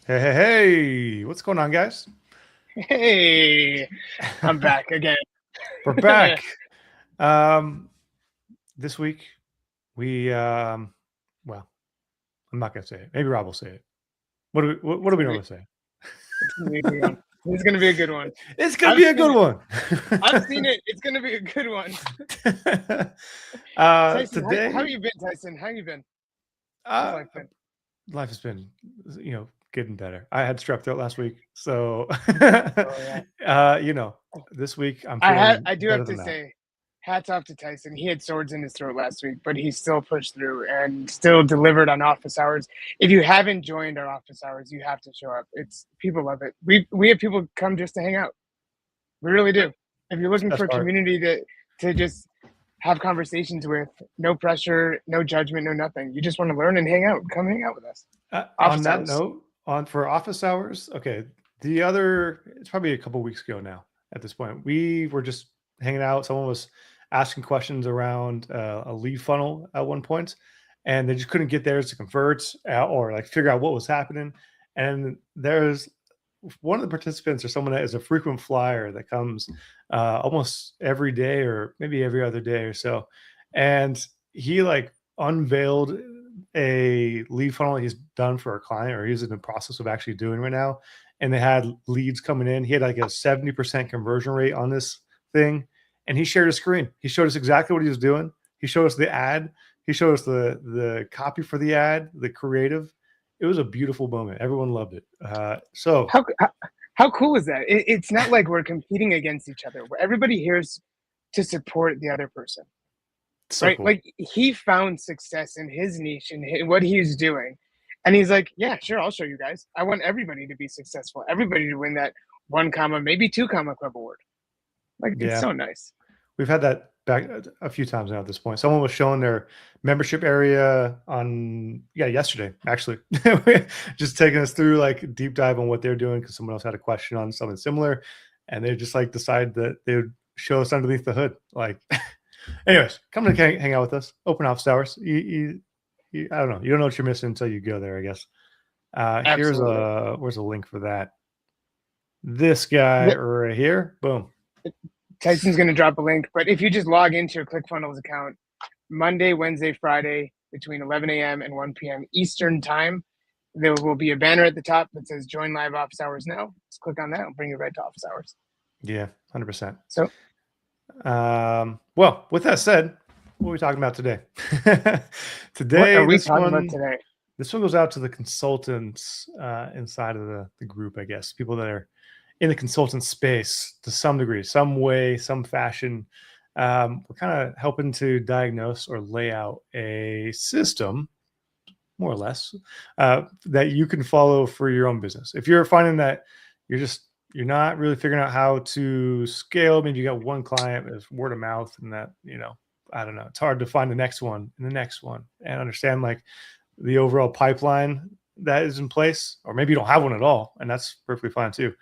Hey, what's going on, guys? Hey, I'm back again. We're back. Um, this week we well, I'm not gonna say it. Maybe Rob will say it. What It's do we gonna be normally say? it's gonna be a good one. It's gonna be a good one. It's gonna I've be a seen good it. one. I've seen it. It's gonna be a good one. Tyson, how Today, you been, Tyson? How you been? How's uh, life been? life has been, getting better. I had strep throat last week, so Oh yeah. this week I'm feeling I do better have than to that. say, hats off to Tyson. He had swords in his throat last week, but he still pushed through and still delivered on office hours. If you haven't joined our office hours, you have to show up. It's people love it. We have people come just to hang out. We really do. If you're It's the looking for best a part. community to just have conversations with, no pressure, no judgment, no nothing. You just want to learn and hang out. Come hang out with us. On Office that hours. note, on for office hours, okay. It's probably a couple weeks ago now. At this point, we were just hanging out. Someone was asking questions around a lead funnel at one point, and they just couldn't get theirs to convert or like figure out what was happening. And there's one of the participants or someone that is a frequent flyer that comes almost every day or maybe every other day or so, and he like unveiled a lead funnel he's done for a client or he's in the process of actually doing right now. And they had leads coming in. He had like a 70% conversion rate on this thing. And he shared a screen. He showed us exactly what he was doing. He showed us the ad. He showed us the copy for the ad, the creative. It was a beautiful moment. Everyone loved it. How cool is that? It's not like we're competing against each other. Where everybody here is to support the other person, So right? cool. Like he found success in his niche and what he's doing, and he's like, "Yeah, sure, I'll show you guys. I want everybody to be successful. Everybody to win that one comma, maybe two comma club award." Like it's Yeah. so nice. We've had that back a few times now at this point. Someone was showing their membership area on, yeah, yesterday, actually. Just taking us through like deep dive on what they're doing because someone else had a question on something similar. And they just like decide that they would show us underneath the hood. Like, anyways, come to hang out with us. Open office hours. I don't know. You don't know what you're missing until you go there, I guess. Absolutely. Where's a link for that? This guy right here. Boom. Tyson's going to drop a link, but if you just log into your ClickFunnels account, Monday, Wednesday, Friday, between 11 a.m. and 1 p.m. Eastern time, there will be a banner at the top that says "Join Live Office Hours Now." Just click on that; and bring you right to office hours. Yeah, 100%. So, Well, with that said, what are we talking about today? what are Today, we talking about today? this one goes out to the consultants inside of the group, I guess, people that are in the consultant space to some degree, some way, some fashion. We're kind of helping to diagnose or lay out a system, more or less, that you can follow for your own business. If you're finding that you're just you're not really figuring out how to scale, maybe you got one client, it's word of mouth, and that I don't know, it's hard to find the next one and the next one and understand like the overall pipeline that is in place, or maybe you don't have one at all, and that's perfectly fine too.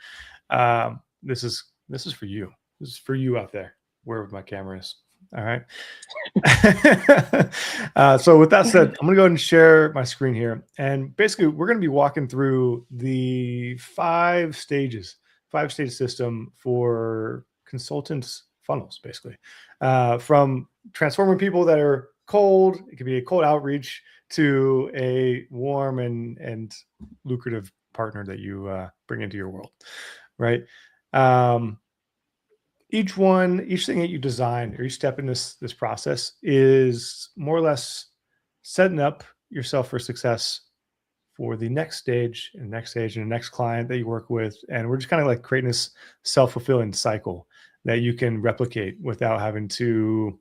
This is for you. This is for you out there, wherever my camera is. All right. So with that said, I'm going to go ahead and share my screen here. And basically, we're going to be walking through the five-stage system for consultants funnels, basically. From transforming people that are cold, it could be a cold outreach, to a warm and lucrative partner that you bring into your world, right? Um, each thing that you design or each step in this process is more or less setting up yourself for success for the next stage and next stage and the next client that you work with. And we're just kind of like creating this self-fulfilling cycle that you can replicate without having to,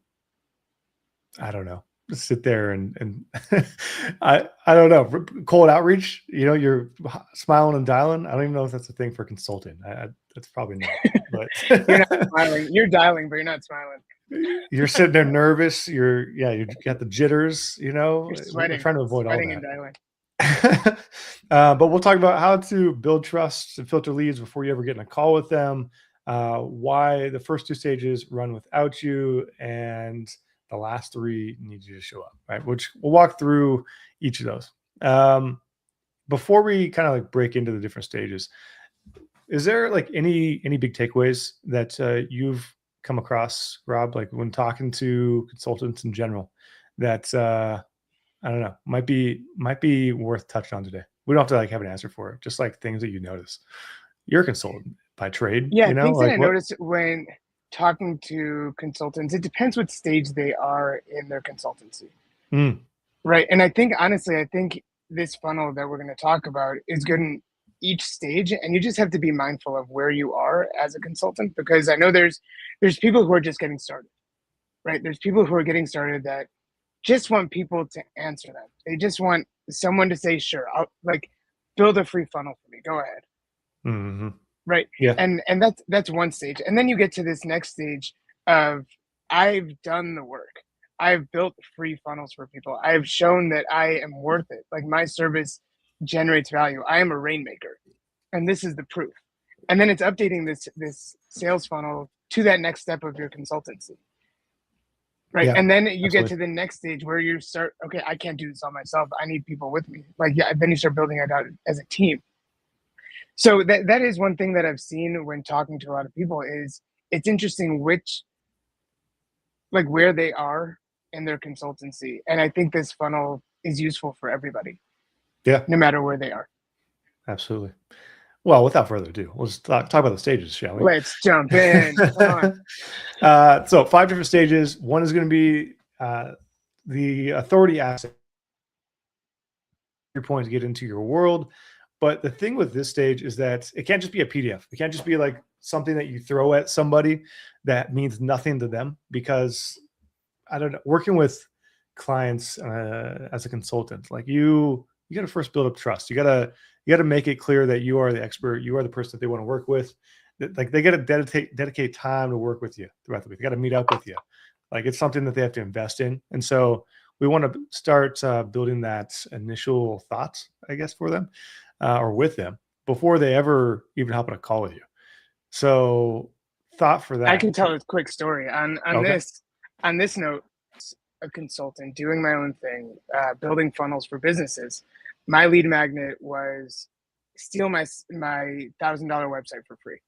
I don't know, sit there and I don't know, cold outreach. You're smiling and dialing. I don't even know if that's a thing for consulting. That's probably not. You're not But smiling. You're dialing, but you're not smiling. you're sitting there nervous. You got the jitters. You're We're sweating, trying to avoid all sweating and that. dialing. But we'll talk about how to build trust and filter leads before you ever get in a call with them. Why the first two stages run without you, and the last three need you to show up. Right, which we'll walk through each of those. Um, before we kind of like break into the different stages, is there like any big takeaways that you've come across, Rob, like when talking to consultants in general, that I don't know, might be worth touching on today? We don't have to like have an answer for it, just like things that you notice. You're a consultant by trade, Yeah, you know, things that like I what? notice when talking to consultants, it depends what stage they are in their consultancy, Mm, right? And I think honestly, I think this funnel that we're going to talk about is good in each stage, and you just have to be mindful of where you are as a consultant, because I know there's people who are just getting started, right? There's people who are getting started that just want people to answer them. They just want someone to say, "Sure, I'll like build a free funnel for me. Go ahead." hmm Right. Yeah, And that's one stage. And then you get to this next stage of I've done the work. I've built free funnels for people. I've shown that I am worth it. Like my service generates value. I am a rainmaker. And this is the proof. And then it's updating this sales funnel to that next step of your consultancy. Right. yeah, And then you get to absolutely. the next stage where you start, okay, I can't do this all myself. I need people with me. Like, yeah, then you start building it out as a team. So that is one thing that I've seen when talking to a lot of people is it's interesting which like where they are in their consultancy. And I think this funnel is useful for everybody, Yeah, no matter where they are. absolutely. Well, without further ado, let's talk about the stages, shall we? Let's jump in. Come on. So 5 different stages. One is going to be the authority asset, your point to get into your world. But the thing with this stage is that it can't just be a PDF. It can't just be like something that you throw at somebody that means nothing to them, because I don't know, working with clients as a consultant, like you got to first build up trust. You got to make it clear that you are the expert. You are the person that they want to work with. Like they got to dedicate time to work with you throughout the week. They got to meet up with you. Like it's something that they have to invest in. And so we want to start building that initial thoughts, I guess, for them or with them before they ever even hop on a call with you. So thought for I that. can tell a quick story Okay. on this note. A consultant doing my own thing, building funnels for businesses. My lead magnet was steal my $1,000 website for free,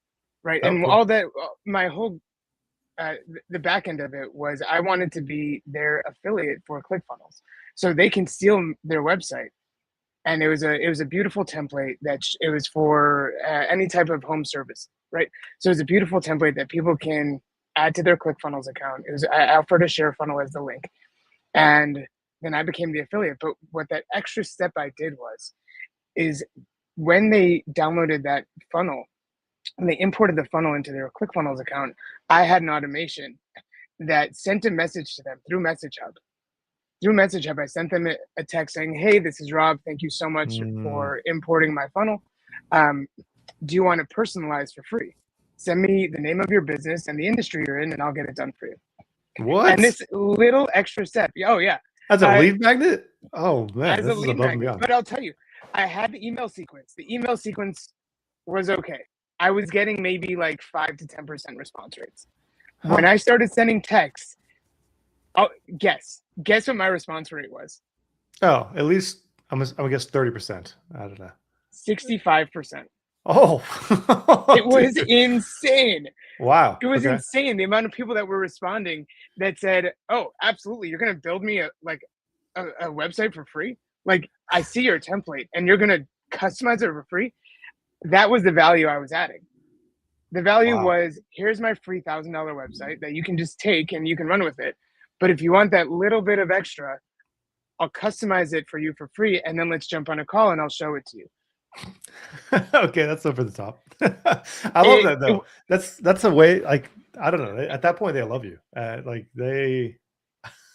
right? Oh, And cool. all that, my whole the back end of it was I wanted to be their affiliate for ClickFunnels, so they can steal their website. And it was a beautiful template that it was for any type of home service, right? So it's a beautiful template that people can add to their ClickFunnels account. It was I offered a share funnel as the link, and then I became the affiliate. But what that extra step I did is when they downloaded that funnel and they imported the funnel into their ClickFunnels account, I had an automation that sent a message to them through Message Hub. Through Message Hub, I sent them a text saying, "Hey, this is Rob. Thank you so much Mm, for importing my funnel. Um, do you want to personalize for free? Send me the name of your business and the industry you're in, and I'll get it done for you." And what? this little extra step, oh yeah, As a uh, lead magnet? Oh man, as a this is lead above and magnet. beyond. But I'll tell you, I had the email sequence. The email sequence was okay. I was getting maybe like 5 to 10% response rates. When Huh? I started sending texts, oh, guess what my response rate was? Oh, at least I'm gonna guess 30%. I don't know. 65%. Oh, It was dude. insane. Wow. It was Okay. insane the amount of people that were responding that said, "Oh, absolutely, you're gonna build me a website for free. Like I see your template, and you're gonna customize it for free." That was the value I was adding. The value Wow. was here's my free $1,000 website that you can just take and you can run with it. But if you want that little bit of extra, I'll customize it for you for free, and then let's jump on a call and I'll show it to you. Okay, that's over the top. I love It, that it though. That's a way. Like I don't know. At that point, they love you. Like they.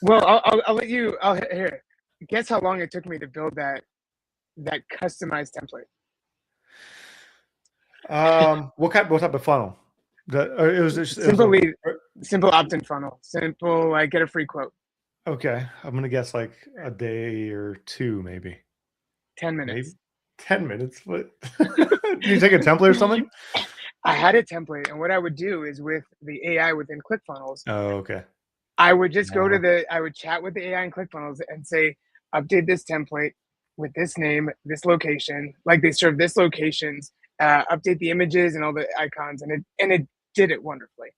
well, I'll let you. I'll here. Guess how long it took me to build that customized template. What type of funnel? It was just it was a. Simply simple opt-in funnel. Simple like get a free quote. Okay, I'm gonna guess like a day or two, maybe. 10 Maybe minutes. 10 minutes. What? Do you take a template or something? I had a template, and what I would do is with the AI within ClickFunnels, Oh, okay. I would just Uh-huh. I would chat with the AI in ClickFunnels and say, update this template. with this name, this location, like they serve this locations, update the images and all the icons, and it did it wonderfully.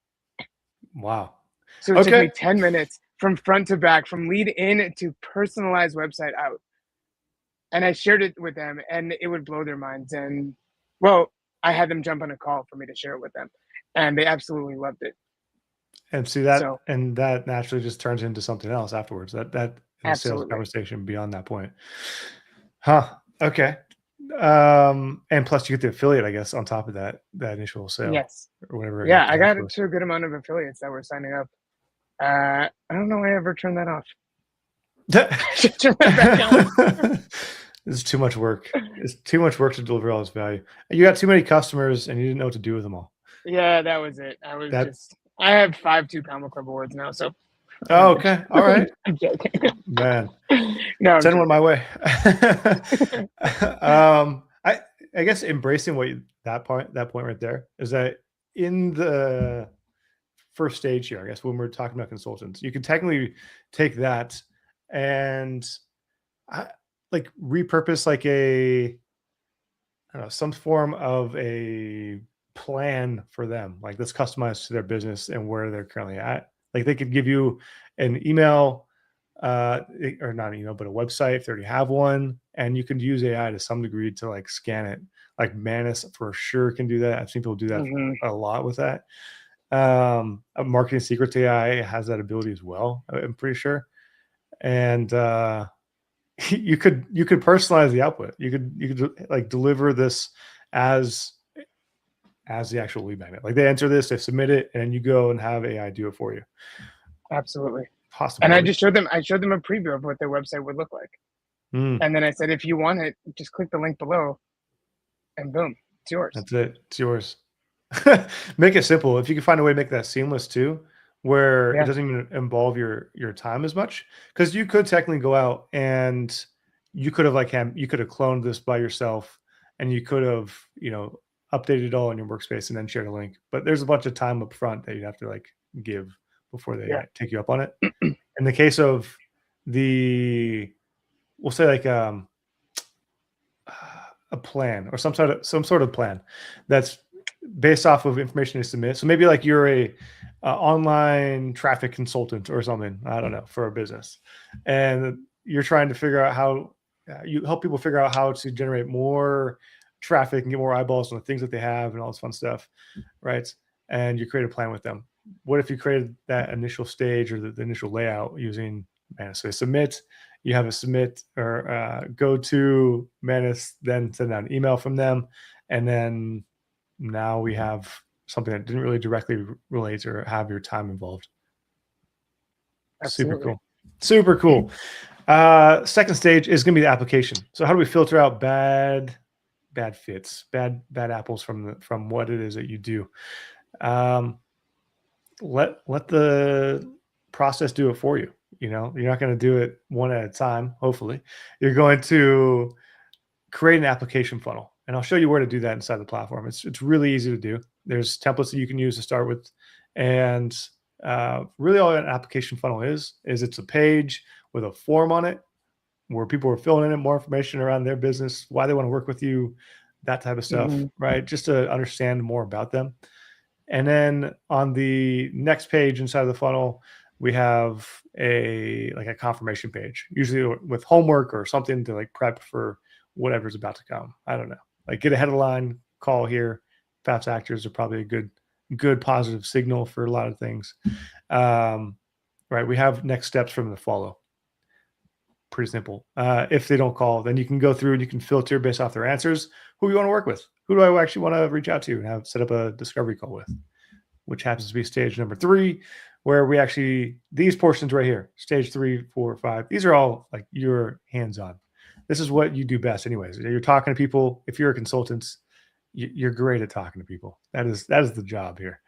Wow. So it took Okay. me 10 minutes from front to back, from lead in to personalized website out. And I shared it with them and it would blow their minds. And well, I had them jump on a call for me to share it with them. And they absolutely loved it. And see So that naturally just turns into something else afterwards. That is a sales absolutely. conversation beyond that point. Huh. Okay. And plus you get the affiliate, I guess, on top of that initial sale Yes. or whatever you Yeah, have to I have got for. to a good amount of affiliates that were signing up. I don't know why I ever turned that off. Turn that back on. It's too much work. It's too much work to deliver all this value. You got too many customers and you didn't know what to do with them all. Yeah, that was it. That I have 5 2 Combo Club awards now, so Oh, okay. All right. I'm joking. Man. No, I'm Send one joking. my way. I guess embracing that point right there is that in the first stage here, I guess when we're talking about consultants, you can technically take that and like repurpose like I don't know, some form of a plan for them, like that's customized to their business and where they're currently at. Like they could give you an email, or not an email, but a website if they already have one, and you can use AI to some degree to like scan it. Like Manus for sure can do that. I've seen people do that a lot with that. A Marketing Secrets AI has that ability as well, I'm pretty sure. And you could personalize the output. You could like deliver this as the actual lead magnet. Like they enter this, they submit it, and you go and have AI do it for you. Absolutely. Possibility. And I showed them a preview of what their website would look like. And then I said, if you want it, just click the link below and boom, it's yours. That's it. It's yours. Make it simple. If you can find a way to make that seamless too, where it doesn't even involve your time as much, because you could technically go out and you could have cloned this by yourself and you could have, updated it all in your workspace and then shared a link. But there's a bunch of time up front that you'd have to like give before they take you up on it. In the case of we'll say like a plan or some sort of plan that's based off of information they submit. So maybe like you're a online traffic consultant or something, I don't know, for a business, and you're trying to figure out how you help people figure out how to generate more traffic and get more eyeballs on the things that they have and all this fun stuff, right? And you create a plan with them. What if you created that initial stage or the initial layout using Manus? So submit, you have a submit or go to Manus, then send out an email from them, and then now we have something that didn't really directly relate or have your time involved. Absolutely. Super cool. Second stage is going to be the application. So how do we filter out bad fits, bad apples from what it is that you do? Let the process do it for you. You're not going to do it one at a time. Hopefully you're going to create an application funnel, and I'll show you where to do that inside the platform. It's really easy to do. There's templates that you can use to start with, and really all an application funnel is it's a page with a form on it where people are filling in more information around their business, why they want to work with you, that type of stuff, right? Just to understand more about them. And then on the next page inside of the funnel, we have a confirmation page, usually with homework or something to like prep for whatever's about to come. I don't know. Like get ahead of the line, call here. Fast actors are probably a good positive signal for a lot of things. Right. We have next steps from the follow. Pretty simple. If they don't call, then you can go through and you can filter based off their answers who you want to work with. Who do I actually want to reach out to and have set up a discovery call with, which happens to be stage number 3, where we actually, these portions right here, stage 3, 4, 5, these are all like your hands-on. This is what you do best anyways. You're talking to people. If you're a consultant, you're great at talking to people. That is the job here.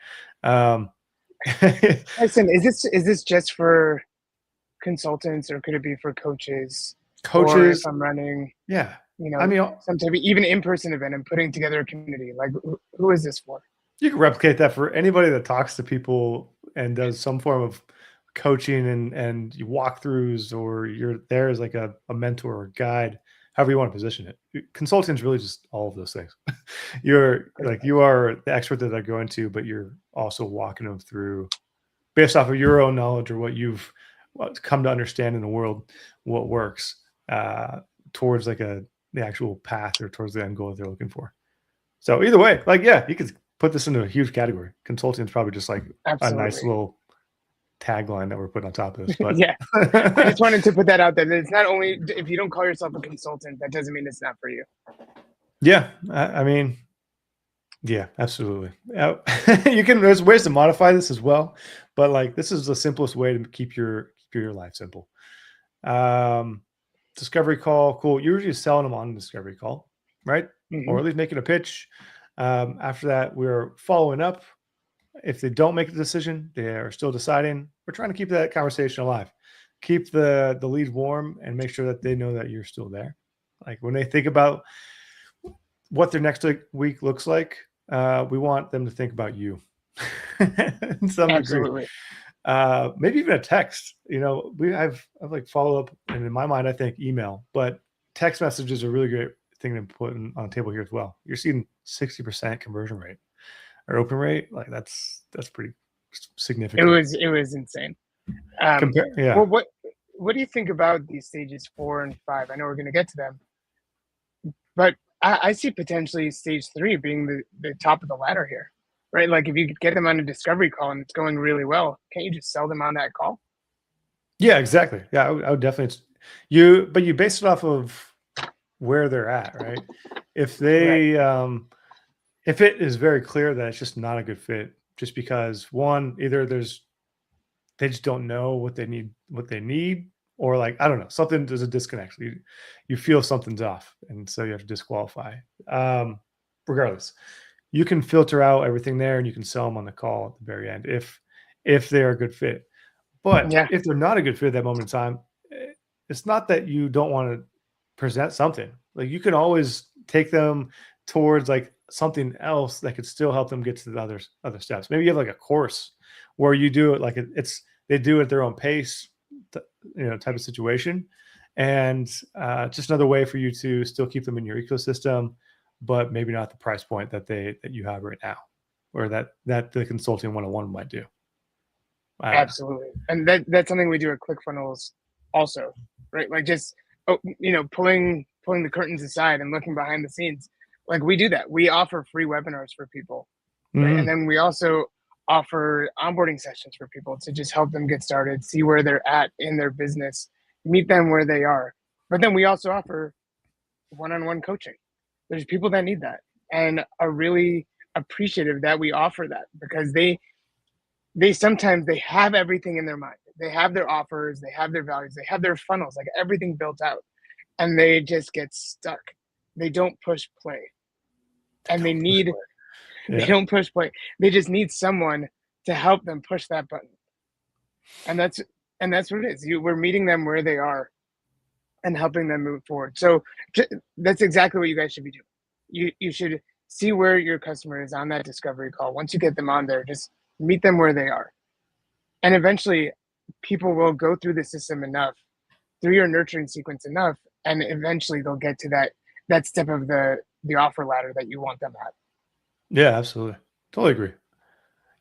Listen, is this just for consultants or could it be for coaches? Or if I'm running, I mean, some type of even in-person event and putting together a community, like who is this for? You can replicate that for anybody that talks to people and does some form of coaching and walkthroughs, or you're there as like a mentor or guide. however you want to position it. Consulting is really just all of those things. You're like, you are the expert that they're going to, but you're also walking them through based off of your own knowledge or what you've come to understand in the world, what works towards like the actual path or towards the end goal that they're looking for. So either way, like, yeah, you could put this into a huge category. Consulting is probably just like a nice little tagline that we're putting on top of this. But yeah, I just wanted to put that out there. That it's not only if you don't call yourself a consultant, that doesn't mean it's not for you. Yeah, I mean, yeah, absolutely. You can. There's ways to modify this as well, but like this is the simplest way to keep your life simple. Discovery call, cool. You're usually selling them on the discovery call, right? Mm-hmm. Or at least making a pitch. After that, we're following up. If they don't make a decision, they are still deciding. We're trying to keep that conversation alive, keep the lead warm, and make sure that they know that you're still there. Like when they think about what their next week looks like, we want them to think about you in some Absolutely. degree. Maybe even a text. You know, I've like follow up, and in my mind, I think email, but text message is a really great thing to put on the table here as well. You're seeing 60% conversion rate or open rate. Like that's pretty significant. It was insane. Yeah. Well, what do you think about these stages 4 and 5? I know we're going to get to them, but I see potentially stage 3 being the top of the ladder here, right? Like if you could get them on a discovery call and it's going really well, can't you just sell them on that call? Yeah, exactly. Yeah, I would definitely. But you base it off of where they're at, right? If they, if it is very clear that it's just not a good fit, just because one, either they just don't know what they need, or like, I don't know, there's a disconnect. You feel something's off, and so you have to disqualify. Regardless, you can filter out everything there, and you can sell them on the call at the very end if they're a good fit. But if they're not a good fit at that moment in time, it's not that you don't want to present something. Like you can always take them towards like something else that could still help them get to the other steps. Maybe you have like a course where you do it like they do it at their own pace, type of situation, and just another way for you to still keep them in your ecosystem, but maybe not the price point that you have right now, or that the consulting 101 might do. Absolutely. And that's something we do at ClickFunnels also, right? Like just, pulling the curtains aside and looking behind the scenes. Like we do that. We offer free webinars for people, right? And then we also offer onboarding sessions for people to just help them get started, see where they're at in their business, meet them where they are. But then we also offer one-on-one coaching. There's people that need that and are really appreciative that we offer that, because they sometimes they have everything in their mind. They have their offers, they have their values, they have their funnels, like everything built out, and they just get stuck. They don't push play. And they don't push play. They just need someone to help them push that button. And that's what it is. We're meeting them where they are and helping them move forward. So that's exactly what you guys should be doing. You should see where your customer is on that discovery call. Once you get them on there, just meet them where they are. And eventually people will go through the system enough, through your nurturing sequence enough, and eventually they'll get to that step of the offer ladder that you want them at. Yeah, absolutely. Totally agree.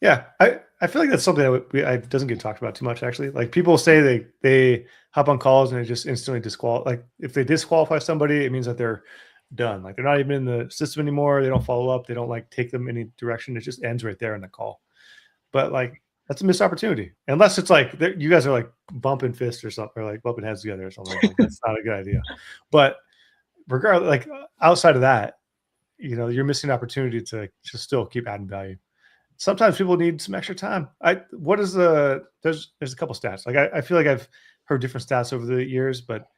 Yeah. I feel like that's something that doesn't get talked about too much, actually. Like people say they hop on calls and they just instantly disqualify. Like if they disqualify somebody, it means that they're done. Like they're not even in the system anymore. They don't follow up. They don't like take them any direction. It just ends right there in the call. But like that's a missed opportunity. Unless it's like you guys are like bumping fists or something, or like bumping heads together or something. Like that's not a good idea. But regardless, like outside of that, you're missing an opportunity to just still keep adding value. Sometimes people need some extra time. There's a couple stats. Like I feel like I've heard different stats over the years, but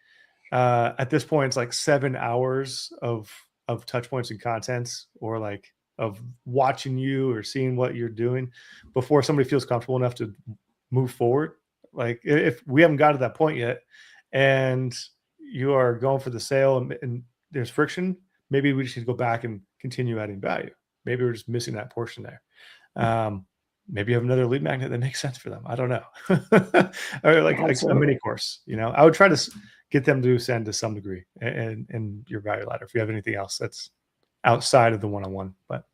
at this point, it's like 7 hours of touch points and contents, or like of watching you or seeing what you're doing before somebody feels comfortable enough to move forward. Like if we haven't got to that point yet and you are going for the sale and there's friction, maybe we just need to go back and continue adding value. Maybe we're just missing that portion there. maybe you have another lead magnet that makes sense for them. I don't know. Or like a Absolutely. mini course, I would try to get them to send to some degree in your value ladder if you have anything else that's outside of the one-on-one. But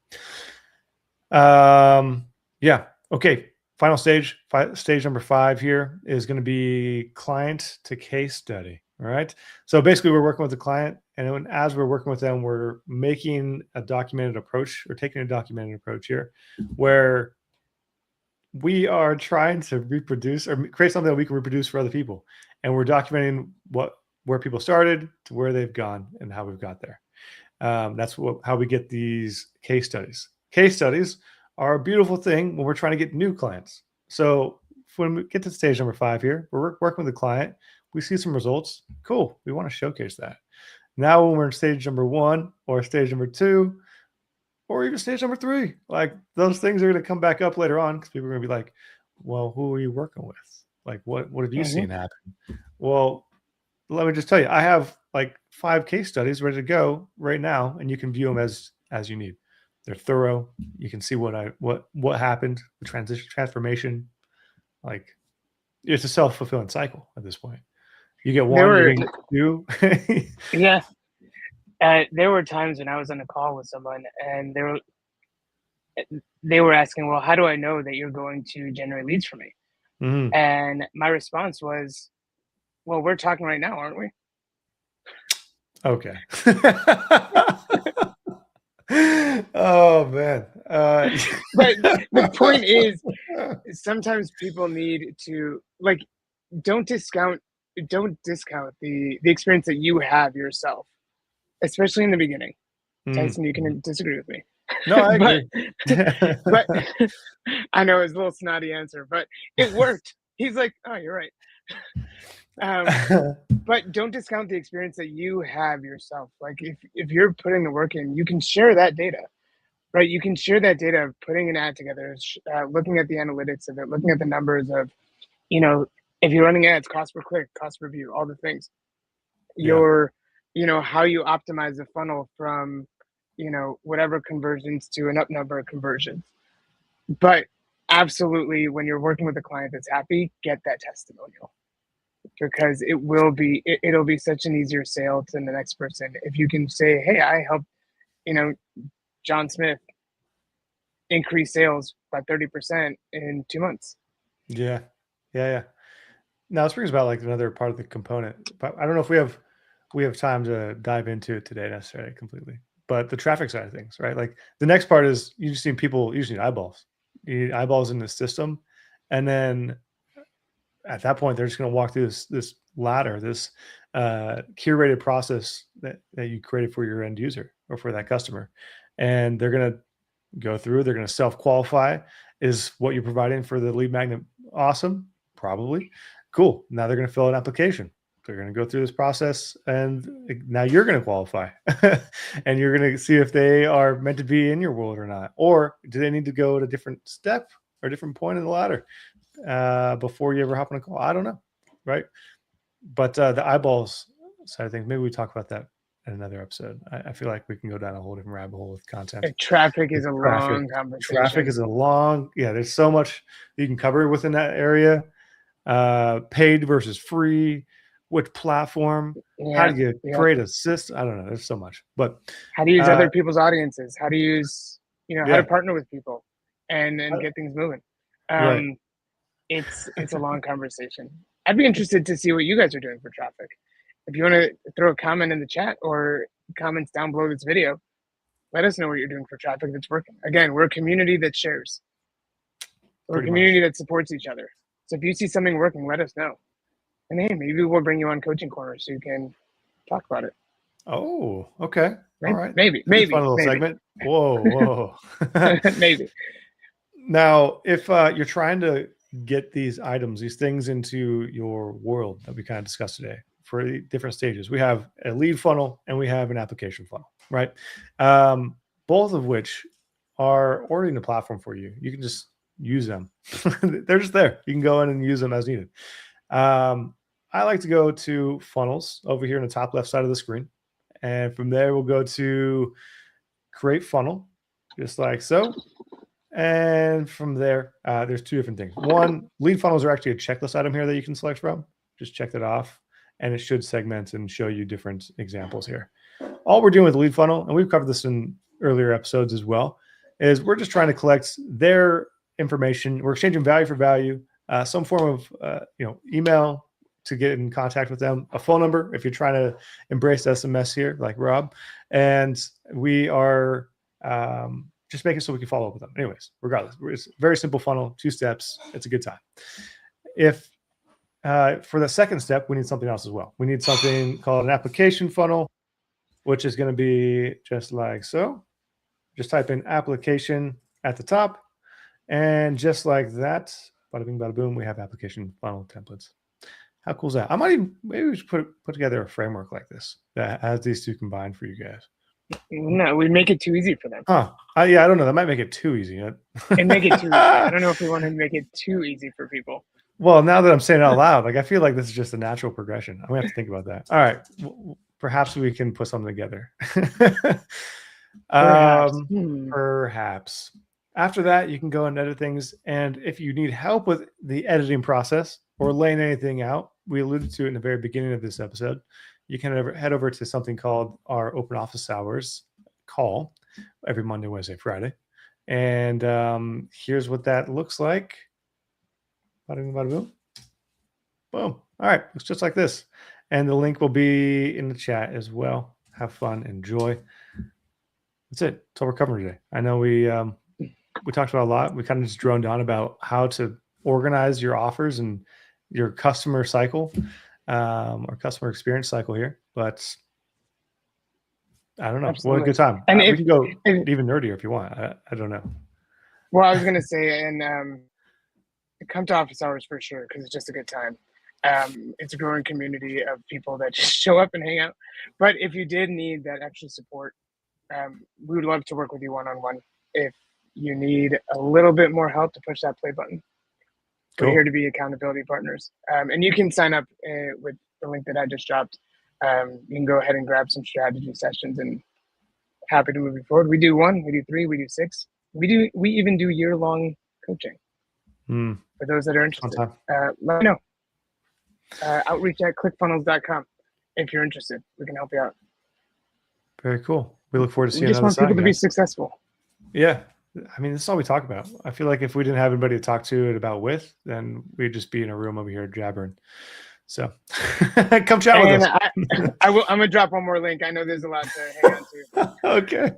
yeah. Okay. Final stage, stage number 5 here is going to be client to case study. All right. So basically, we're working with the client, and as we're working with them, we're making a documented approach, or taking a documented approach here, where we are trying to reproduce or create something that we can reproduce for other people, and we're documenting where people started to where they've gone and how we've got there. That's how we get these case studies. Case studies are a beautiful thing when we're trying to get new clients. So when we get to stage number 5 here, we're working with the client. We see some results. Cool. We want to showcase that. Now, when we're in stage number 1 or stage number 2, or even stage number 3, like those things are going to come back up later on because people are going to be like, well, who are you working with? Like, what have you seen happen? Well, let me just tell you, I have like 5 case studies ready to go right now, and you can view them as you need. They're thorough. You can see what happened, the transformation. Like, it's a self-fulfilling cycle at this point. You get There one, you're were, gonna get 2. yeah, there were times when I was on a call with someone and they were asking, well, how do I know that you're going to generate leads for me? Mhm. And my response was, well, we're talking right now, aren't we? Okay. Oh man. But the point is, sometimes people need to, like, don't discount the experience that you have yourself, especially in the beginning. Mm, Tyson, you mhm. can disagree with me. No, I but agree. but I know it's a little snotty answer, but it worked. He's like, oh, you're right. But don't discount the experience that you have yourself. Like, if you're putting the work in, you can share that data, right? You can share that data of putting an ad together, looking at the analytics of it, looking at the numbers of, you know, if you're running ads, cost per click, cost per view, all the things. Yeah. Your, how you optimize the funnel from, whatever conversions to an up number of conversions. But absolutely, when you're working with a client that's happy, get that testimonial, because it'll be such an easier sale to the next person if you can say, hey, I helped, you know, John Smith increase sales by 30% in 2 months. Yeah. Yeah. Yeah. Now this brings about like another part of the component, but I don't know if we have time to dive into it today necessarily completely. But the traffic side of things, right? Like the next part is you just need people, you just need eyeballs. You need eyeballs in the system. And then at that point, they're just going to walk through this ladder, this curated process that you created for your end user or for that customer. And they're going to go through, they're going to self-qualify. Is what you're providing for the lead magnet awesome? Probably. Cool. Now they're going to fill an application. They're going to go through this process, and now you're going to qualify. And you're going to see if they are meant to be in your world or not. Or do they need to go at a different step or a different point in the ladder before you ever hop on a call? I don't know. Right. But the eyeballs side of things, maybe we talk about that in another episode. I feel like we can go down a whole different rabbit hole with content. Traffic is With a traffic. long Traffic conversation. is a long, yeah, there's so much you can cover within that area. Paid versus free, which platform, how Yeah, do you yeah. create a system? I don't know. There's so much. But How to use uh, other people's audiences, how to use, how to yeah, partner with people and get things moving. right. Um, it's a long conversation. I'd be interested to see what you guys are doing for traffic. If you want to throw a comment in the chat or comments down below this video, let us know what you're doing for traffic that's working. Again, we're a community that shares. We're a Pretty much. community that supports each other. So if you see something working, let us know. And hey, maybe we'll bring you on Coaching Corner so you can talk about it. Oh, okay. All Maybe, right. maybe, That'd be a fun maybe, little maybe, segment. Whoa, whoa. maybe. Now, if you're trying to get these items, these things into your world that we kind of discussed today for the different stages, we have a lead funnel and we have an application funnel, right? Both of which are already in the platform for you. You can just use them. They're just there. You can go in and use them as needed. I like to go to funnels over here in the top left side of the screen. And from there, we'll go to create funnel, just like so. And from there, there's two different things. One, lead funnels are actually a checklist item here that you can select from. Just check that off, and it should segment and show you different examples here. All we're doing with the lead funnel, and we've covered this in earlier episodes as well, is we're just trying to collect their information. We're exchanging value for value, some form of email to get in contact with them, a phone number if you're trying to embrace SMS here, like Rob, and we are just make it so we can follow up with them. Anyways, regardless, it's a very simple funnel, 2 steps. It's a good time. If for the second step, we need something else as well. We need something called an application funnel, which is going to be just like so. Just type in application at the top, and just like that, bada bing, bada boom, we have application funnel templates. How cool is that? Maybe we should put together a framework like this that has these two combined for you guys. No, we make it too easy for them. Huh? Yeah, I don't know. That might make it too easy. And make it too easy. I don't know if we want to make it too easy for people. Well, now that I'm saying it out loud, like I feel like this is just a natural progression. I'm gonna have to think about that. All right, perhaps we can put something together. Perhaps. After that, you can go and edit things. And if you need help with the editing process or laying anything out, we alluded to it in the very beginning of this episode. You can head over to something called our open office hours call every Monday, Wednesday, Friday. And here's what that looks like. Bada bing, bada boom. Boom. All right. Looks just like this. And the link will be in the chat as well. Have fun. Enjoy. That's it. That's all we're covering today. I know we talked about a lot. We kind of just droned on about how to organize your offers and your customer cycle or customer experience cycle here. But I don't know. Absolutely. What a good time. And we can go even nerdier if you want. I don't know. Well, I was going to say, and come to office hours for sure, because it's just a good time. It's a growing community of people that just show up and hang out. But if you did need that extra support, we would love to work with you one-on-one. If you need a little bit more help to push that play button, cool. We're here to be accountability partners. And you can sign up with the link that I just dropped. You can go ahead and grab some strategy sessions, and happy to move you forward. We do 1, we do 3, we do 6. We even do year-long coaching. For those that are interested. Let me know. Outreach at clickfunnels.com. If you're interested, we can help you out. Very cool. We look forward to seeing. We just want people to be successful. Yeah, I mean, that's all we talk about. I feel like if we didn't have anybody to talk to it about with, then we'd just be in a room over here jabbering. So come chat with us. I'm gonna drop one more link. I know there's a lot to hang on to. Okay.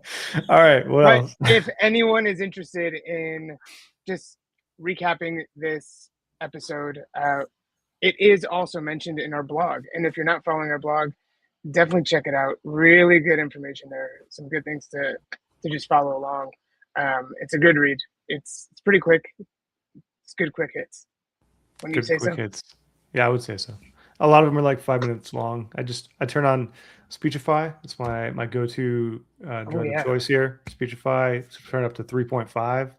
All right. Well, if anyone is interested in just recapping this episode, it is also mentioned in our blog. And if you're not following our blog, definitely check it out. Really good information there. Some good things to just follow along. It's a good read. It's pretty quick. It's good quick hits. When you say so. Hits. Yeah, I would say so. A lot of them are like 5 minutes long. I turn on Speechify. It's my go-to drug of choice here. Speechify, turn up to 3.5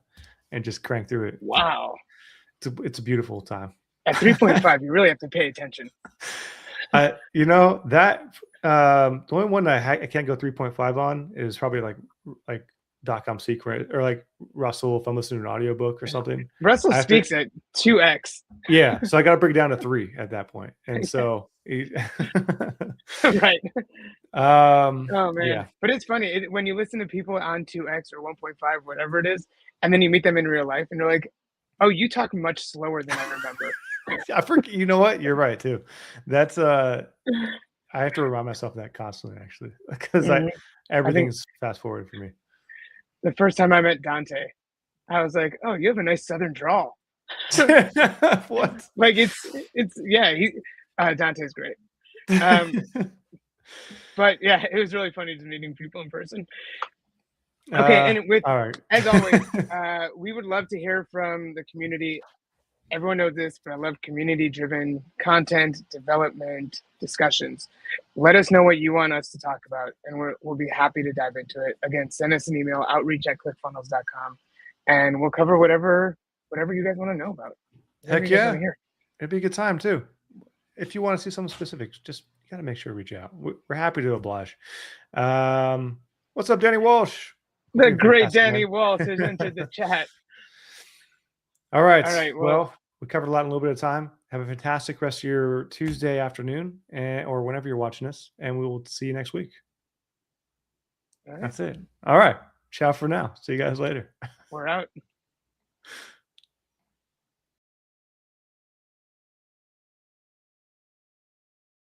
and just crank through it. Wow. It's a beautiful time. At 3.5, you really have to pay attention. You know, that the only one that I can't go 3.5 on is probably like .com secret or like Russell if I'm listening to an audiobook or something. Russell speaks at 2x. Yeah, so I got to bring it down to 3 at that point. And so right. Oh man. Yeah. But it's funny when you listen to people on 2x or 1.5, whatever it is, and then you meet them in real life and they're like, oh, you talk much slower than I remember. I forget. You know what? You're right too. That's I have to remind myself of that constantly, actually, because everything's fast forward for me. The first time I met Dante, I was like, "Oh, you have a nice Southern drawl." What? Like it's yeah. Dante's great. But yeah, it was really funny just meeting people in person. Okay, and as always, we would love to hear from the community. Everyone knows this, but I love community-driven content, development, discussions. Let us know what you want us to talk about, and we'll be happy to dive into it. Again, send us an email, outreach@clickfunnels.com, and we'll cover whatever you guys want to know about. Heck yeah. It'd be a good time, too. If you want to see something specific, just you got to make sure to reach out. We're happy to oblige. What's up, Danny Walsh? The great Danny Walsh has entered the chat. All right. All right, Well, we covered a lot in a little bit of time. Have a fantastic rest of your Tuesday afternoon, or whenever you're watching this, and we will see you next week. all right, That's it. All right. Ciao for now. See you guys later. we're out.